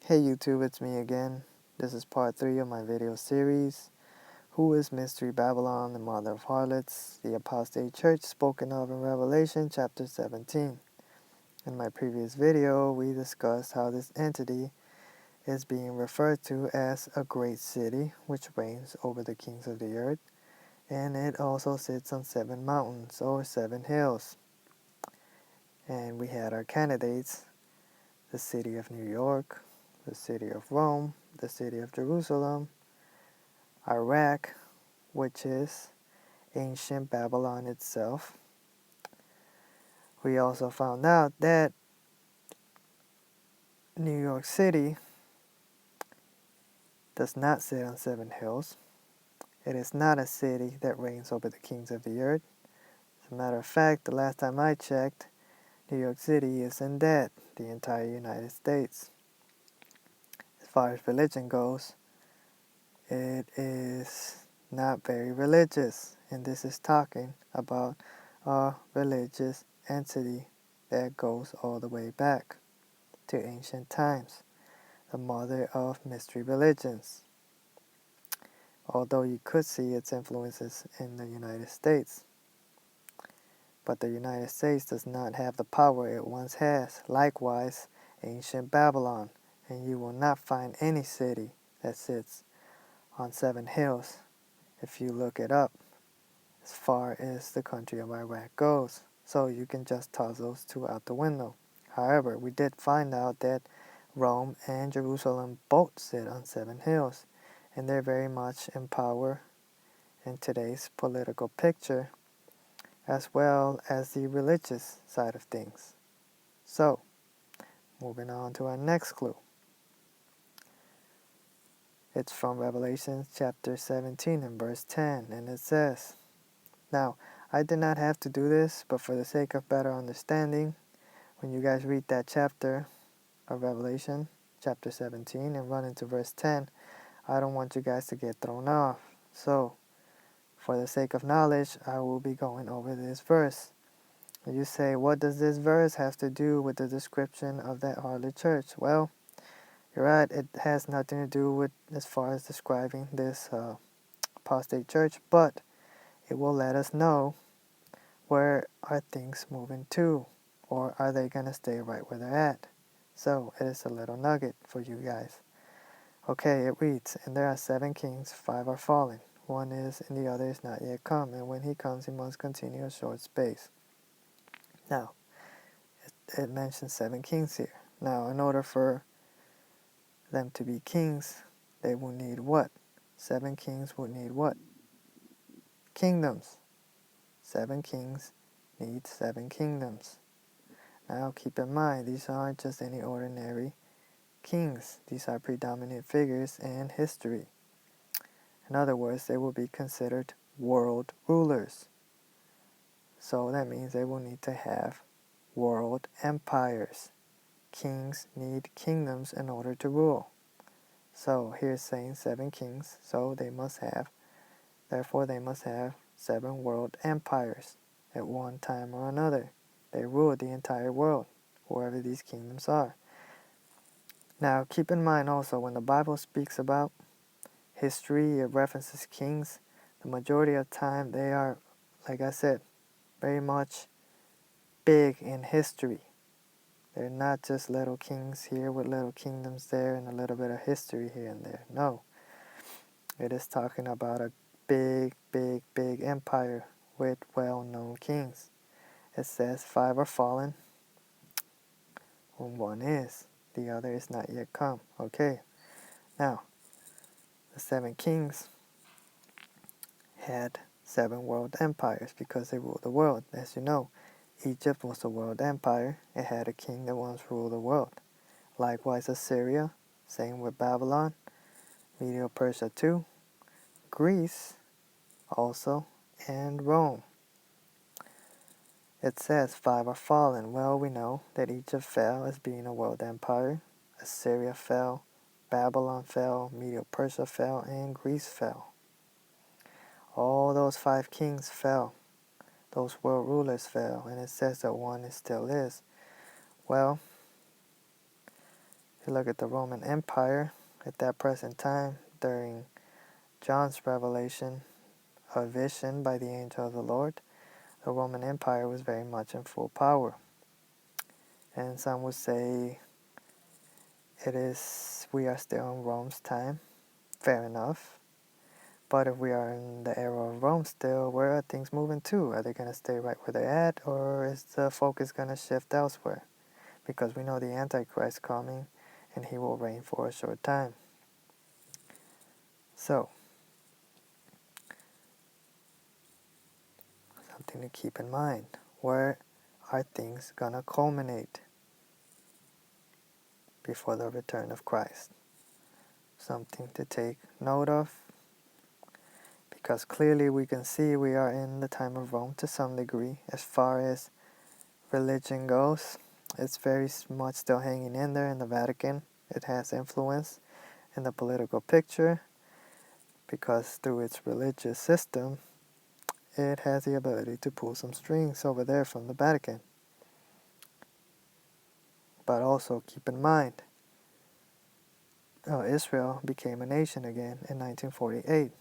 Hey YouTube, it's me again. This is part 3 of my video series, Who is Mystery Babylon, the Mother of Harlots, the Apostate Church spoken of in Revelation chapter 17. In my previous video, we discussed how this entity is being referred to as a great city, which reigns over the kings of the earth, and it also sits on 7 mountains or 7 hills. And we had our candidates, the city of New York, the city of Rome, the city of Jerusalem, Iraq, which is ancient Babylon itself. We also found out that New York City does not sit on 7 hills. It is not a city that reigns over the kings of the earth. As a matter of fact, the last time I checked, New York City isn't that, the entire United States. As far as religion goes, it is not very religious, and this is talking about a religious entity that goes all the way back to ancient times, the mother of mystery religions, although you could see its influences in the United States. But the United States does not have the power it once has. Likewise, ancient Babylon, and you will not find any city that sits on 7 hills if you look it up, as far as the country of Iraq goes. So you can just toss those two out the window. However, we did find out that Rome and Jerusalem both sit on 7 hills, and they're very much in power in today's political picture, as well as the religious side of things. So, moving on to our next clue. It's from Revelation chapter 17 and verse 10, and it says, now, I did not have to do this, but for the sake of better understanding, when you guys read that chapter of Revelation, chapter 17, and run into verse 10, I don't want you guys to get thrown off. So, for the sake of knowledge, I will be going over this verse. You say, what does this verse have to do with the description of that harlot church? Well, you're right, it has nothing to do with as far as describing this apostate church, but it will let us know where are things moving to, or are they going to stay right where they're at? So, it is a little nugget for you guys. Okay, it reads, and there are 7 kings, 5 are fallen. One is, and the other is not yet come, and when he comes, he must continue a short space. Now, it mentions 7 kings here. Now, in order for them to be kings, they will need what? 7 kings will need what? Kingdoms. 7 kings need 7 kingdoms. Now, keep in mind, these aren't just any ordinary kings. These are predominant figures in history. In other words, they will be considered world rulers. So that means they will need to have world empires. Kings need kingdoms in order to rule. So here's saying 7 kings, so therefore they must have 7 world empires at one time or another. They rule the entire world, wherever these kingdoms are. Now keep in mind also, when the Bible speaks about history, it references kings, the majority of the time they are, like I said, very much big in history. They're not just little kings here with little kingdoms there and a little bit of history here and there. No. It is talking about a big, big, big empire with well-known kings. It says 5 are fallen, and 1 is. The other is not yet come. Okay. Now, the 7 kings had 7 world empires because they ruled the world. As you know, Egypt was a world empire. It had a king that once ruled the world. Likewise, Assyria, same with Babylon, Medo-Persia too, Greece also, and Rome. It says 5 are fallen. Well, we know that Egypt fell as being a world empire. Assyria fell, Babylon fell, Medo-Persia fell, and Greece fell. All those 5 kings fell. Those world rulers fell, and it says that 1 still is. Well, If you look at the Roman Empire at that present time, during John's revelation, a vision by the angel of the Lord, the Roman Empire was very much in full power. And some would say we are still in Rome's time. Fair enough. But if we are in the era of Rome still, where are things moving to? Are they going to stay right where they're at, or is the focus going to shift elsewhere? Because we know the Antichrist coming, and he will reign for a short time. So, something to keep in mind. Where are things going to culminate before the return of Christ? Something to take note of, because clearly we can see we are in the time of Rome to some degree. As far as religion goes, it's very much still hanging in there in the Vatican. It has influence in the political picture because through its religious system, it has the ability to pull some strings over there from the Vatican. But also keep in mind, Israel became a nation again in 1948.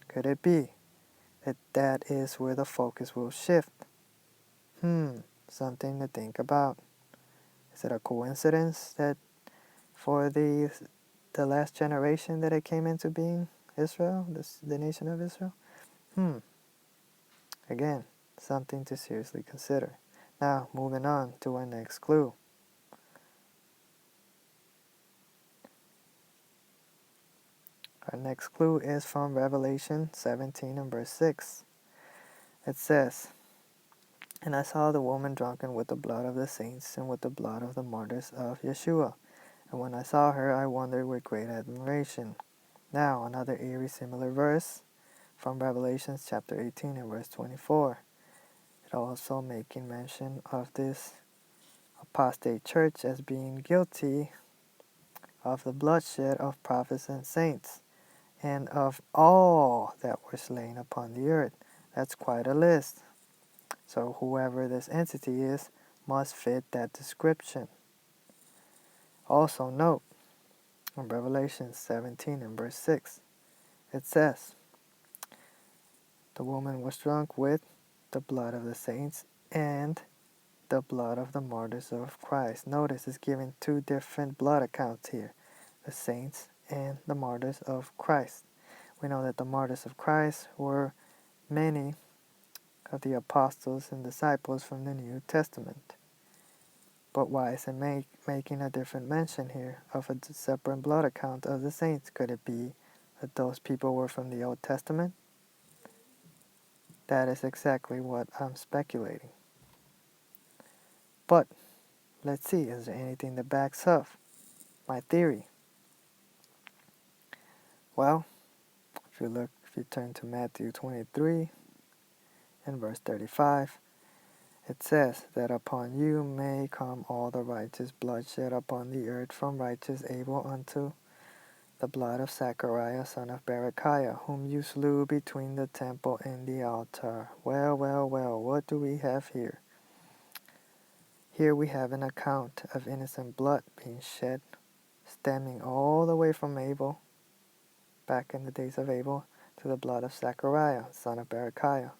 Could it be that that is where the focus will shift? Something to think about. Is it a coincidence that for the last generation that it came into being, Israel, the nation of Israel? Again, something to seriously consider. Now, moving on to our next clue. Our next clue is from Revelation 17 and verse 6. It says, "And I saw the woman drunken with the blood of the saints and with the blood of the martyrs of Yeshua. And when I saw her, I wondered with great admiration." Now, another eerie similar verse from Revelation chapter 18 and verse 24. It also making mention of this apostate church as being guilty of the bloodshed of prophets and saints, and of all that were slain upon the earth. That's quite a list. So whoever this entity is must fit that description. Also note, in Revelation 17 and verse 6, it says, "The woman was drunk with the blood of the saints and the blood of the martyrs of Christ." Notice it's giving two different blood accounts here, the saints and the martyrs of Christ. We know that the martyrs of Christ were many of the apostles and disciples from the New Testament. But why is it making a different mention here of a separate blood account of the saints? Could it be that those people were from the Old Testament? That is exactly what I'm speculating. But let's see, is there anything that backs up my theory? Well, if you turn to Matthew 23 and verse 35, it says that upon you may come all the righteous blood shed upon the earth, from righteous Abel unto the blood of Zachariah son of Berechiah, whom you slew between the temple and the altar. Well, what do we have here? Here we have an account of innocent blood being shed, stemming all the way from Abel, back in the days of Abel, to the blood of Zachariah son of Berechiah,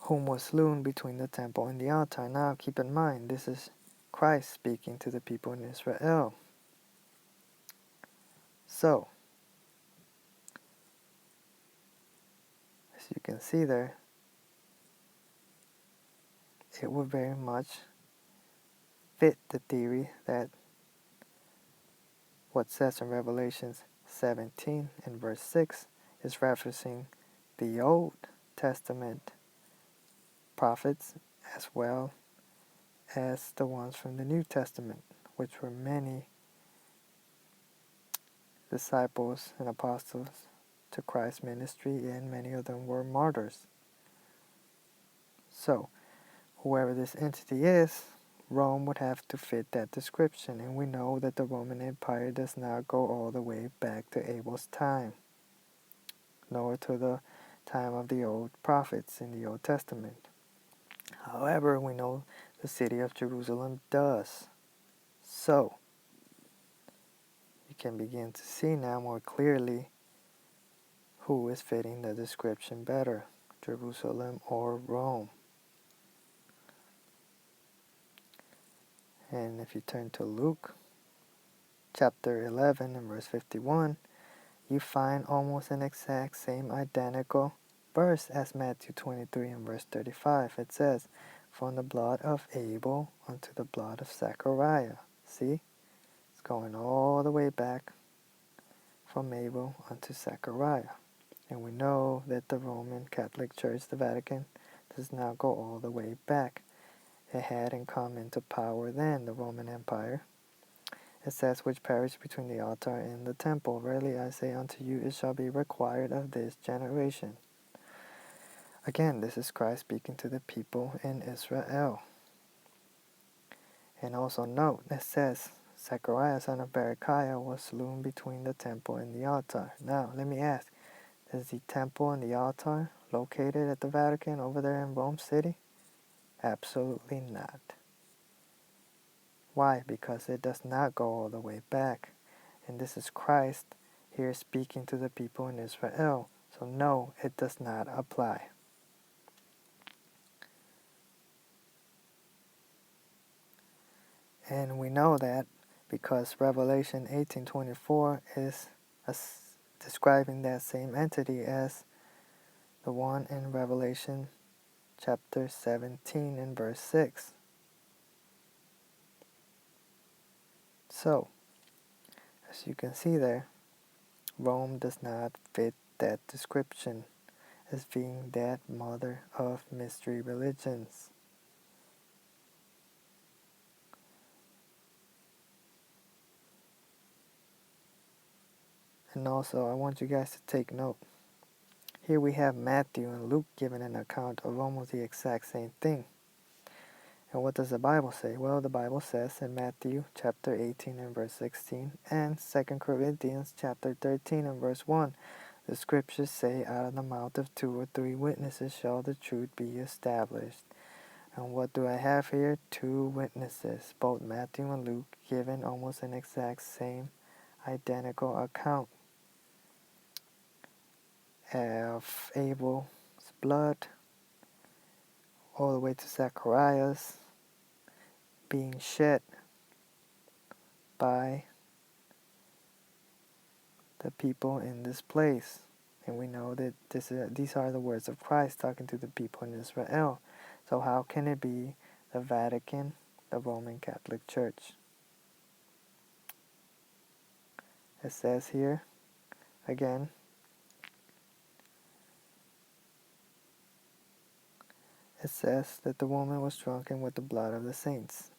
whom was slain between the temple and the altar. Now keep in mind, this is Christ speaking to the people in Israel. So, as you can see there, it would very much fit the theory that what says in Revelation 17 and verse 6 is referencing the Old Testament prophets as well as the ones from the New Testament, which were many disciples and apostles to Christ's ministry, and many of them were martyrs. So, whoever this entity is, Rome would have to fit that description, and we know that the Roman Empire does not go all the way back to Abel's time, nor to the time of the old prophets in the Old Testament. However, we know the city of Jerusalem does. So, can begin to see now more clearly who is fitting the description better, Jerusalem or Rome. And if you turn to Luke chapter 11 and verse 51, you find almost an exact same identical verse as Matthew 23 and verse 35. It says, from the blood of Abel unto the blood of Zechariah. See? It's going all the way back from Abel unto Zechariah. And we know that the Roman Catholic Church, the Vatican, does not go all the way back. It hadn't come into power then, the Roman Empire. It says, which perished between the altar and the temple. Verily I say unto you, it shall be required of this generation. Again, this is Christ speaking to the people in Israel. And also note, it says, Zechariah son of Berechiah was slain between the temple and the altar. Now, let me ask, is the temple and the altar located at the Vatican over there in Rome City? Absolutely not. Why? Because it does not go all the way back. And this is Christ here speaking to the people in Israel. So no, it does not apply. And we know that because Revelation 18:24 is describing that same entity as the one in Revelation chapter 17 and verse 6. So, as you can see there, Rome does not fit that description as being that mother of mystery religions. And also, I want you guys to take note. Here we have Matthew and Luke giving an account of almost the exact same thing. And what does the Bible say? Well, the Bible says in Matthew chapter 18 and verse 16 and 2 Corinthians chapter 13 and verse 1, the scriptures say, out of the mouth of 2 or 3 witnesses shall the truth be established. And what do I have here? 2 witnesses, both Matthew and Luke, giving almost an exact same identical account of Abel's blood all the way to Zechariah's being shed by the people in this place. And we know that these are the words of Christ talking to the people in Israel. So how can it be the Vatican, the Roman Catholic Church? It says here, again, it says that the woman was drunken with the blood of the saints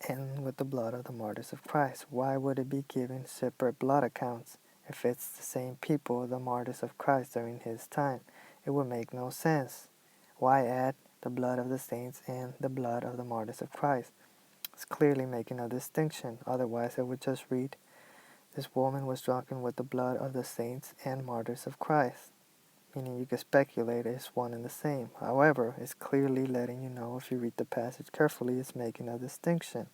and with the blood of the martyrs of Christ. Why would it be given separate blood accounts if it's the same people, the martyrs of Christ during his time? It would make no sense. Why add the blood of the saints and the blood of the martyrs of Christ? It's clearly making a distinction. Otherwise, it would just read, this woman was drunken with the blood of the saints and martyrs of Christ. Meaning you could speculate it's one and the same. However, it's clearly letting you know, if you read the passage carefully, it's making a distinction.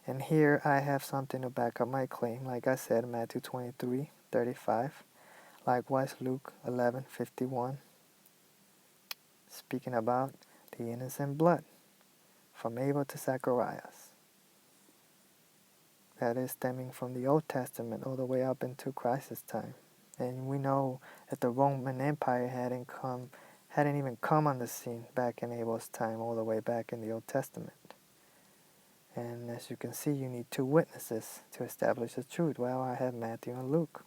And here I have something to back up my claim. Like I said, Matthew 23:35. Likewise, Luke 11:51. Speaking about the innocent blood from Abel to Zacharias. That is stemming from the Old Testament all the way up into Christ's time. And we know that the Roman Empire hadn't even come on the scene back in Abel's time, all the way back in the Old Testament. And as you can see, you need 2 witnesses to establish the truth. Well, I have Matthew and Luke.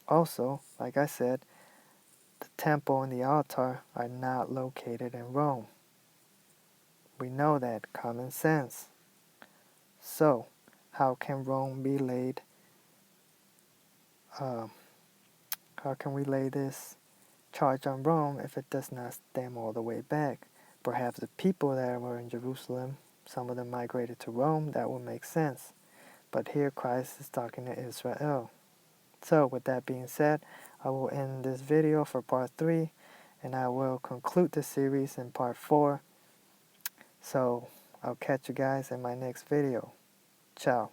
Also, like I said, the temple and the altar are not located in Rome. We know that, common sense. So, how can Rome be laid? How can we lay this charge on Rome if it does not stem all the way back? Perhaps the people that were in Jerusalem, some of them migrated to Rome, that would make sense. But here Christ is talking to Israel. So with that being said, I will end this video for part 3, and I will conclude the series in part 4. So I'll catch you guys in my next video. Ciao.